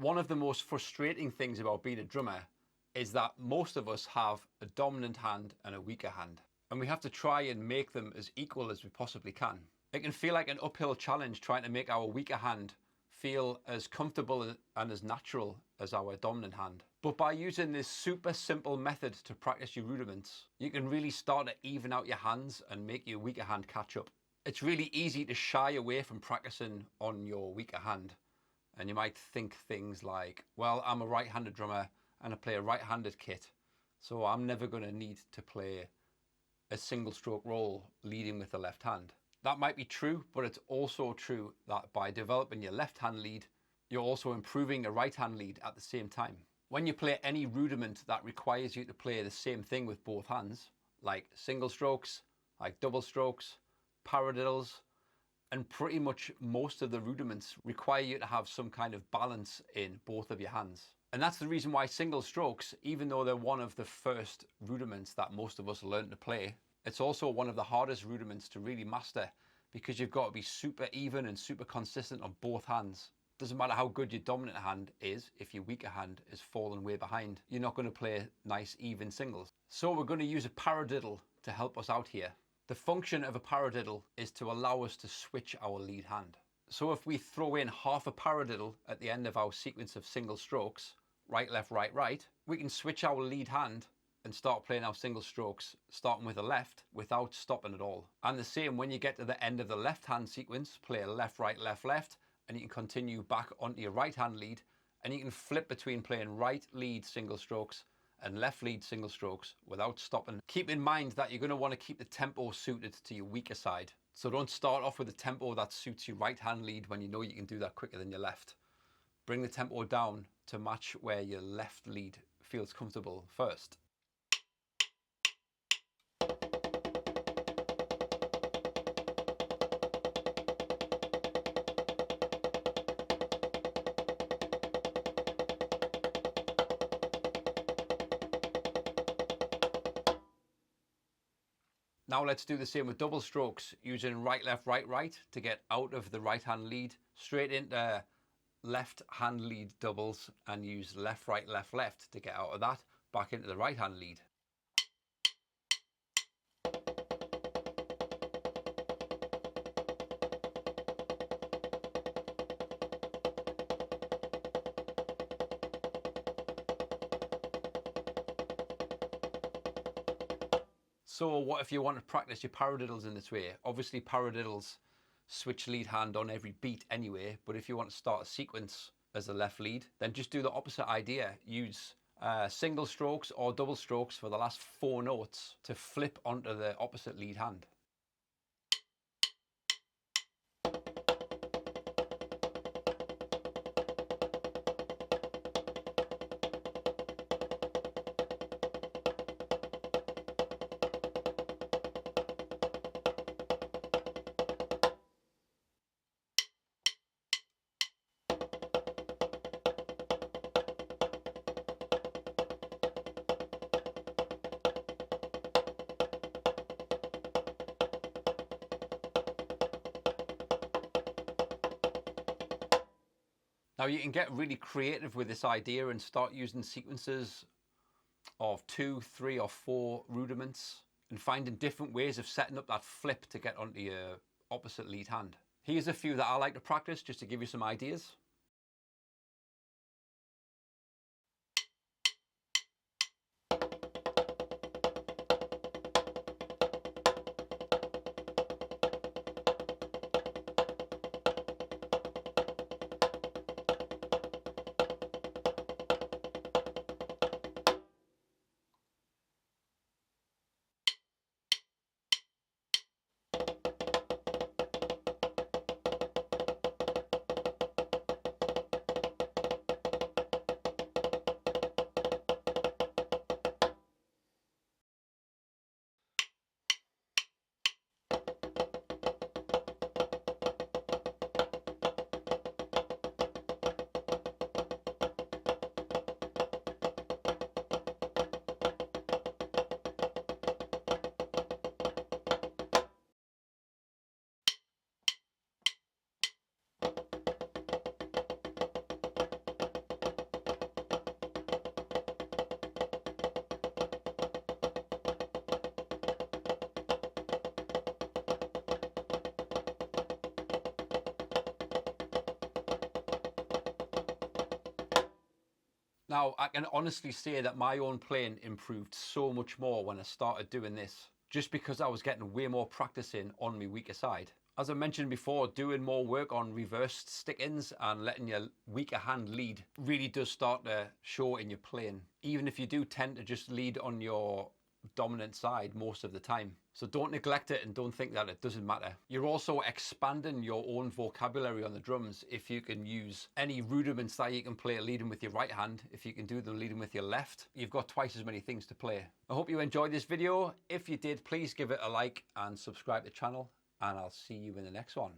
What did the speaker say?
One of the most frustrating things about being a drummer is that most of us have a dominant hand and a weaker hand, and we have to try and make them as equal as we possibly can. It can feel like an uphill challenge trying to make our weaker hand feel as comfortable and as natural as our dominant hand. But by using this super simple method to practice your rudiments, you can really start to even out your hands and make your weaker hand catch up. It's really easy to shy away from practicing on your weaker hand. And you might think things like, well, I'm a right-handed drummer and I play a right-handed kit, so I'm never going to need to play a single stroke roll leading with the left hand. That might be true, but it's also true that by developing your left hand lead, you're also improving a right hand lead at the same time. When you play any rudiment that requires you to play the same thing with both hands, like single strokes, like double strokes, paradiddles, and pretty much most of the rudiments require you to have some kind of balance in both of your hands. And that's the reason why single strokes, even though they're one of the first rudiments that most of us learn to play, it's also one of the hardest rudiments to really master, because you've got to be super even and super consistent on both hands. Doesn't matter how good your dominant hand is, if your weaker hand is falling way behind, you're not going to play nice even singles. So we're going to use a paradiddle to help us out here. The function of a paradiddle is to allow us to switch our lead hand. So if we throw in half a paradiddle at the end of our sequence of single strokes, right, left, right, right, we can switch our lead hand and start playing our single strokes, starting with the left without stopping at all. And the same when you get to the end of the left hand sequence, play a left, right, left, left, and you can continue back onto your right hand lead, and you can flip between playing right lead single strokes and left lead single strokes without stopping. Keep in mind that you're going to want to keep the tempo suited to your weaker side. So don't start off with a tempo that suits your right hand lead when you know you can do that quicker than your left. Bring the tempo down to match where your left lead feels comfortable first. Now let's do the same with double strokes, using right, left, right, right to get out of the right hand lead, straight into left hand lead doubles, and use left, right, left, left to get out of that, back into the right hand lead. So what if you want to practice your paradiddles in this way? Obviously paradiddles switch lead hand on every beat anyway, but if you want to start a sequence as a left lead, then just do the opposite idea. Use single strokes or double strokes for the last 4 notes to flip onto the opposite lead hand. Now you can get really creative with this idea and start using sequences of 2, 3 or 4 rudiments and finding different ways of setting up that flip to get onto your opposite lead hand. Here's a few that I like to practice just to give you some ideas. Now, I can honestly say that my own playing improved so much more when I started doing this, just because I was getting way more practice in on my weaker side. As I mentioned before, doing more work on reversed stick-ins and letting your weaker hand lead really does start to show in your playing, even if you do tend to just lead on your dominant side most of the time. So don't neglect it and don't think that it doesn't matter. You're also expanding your own vocabulary on the drums if you can use any rudiments that you can play leading with your right hand. If you can do them leading with your left, you've got twice as many things to play. I hope you enjoyed this video. If you did, please give it a like and subscribe to the channel, and I'll see you in the next one.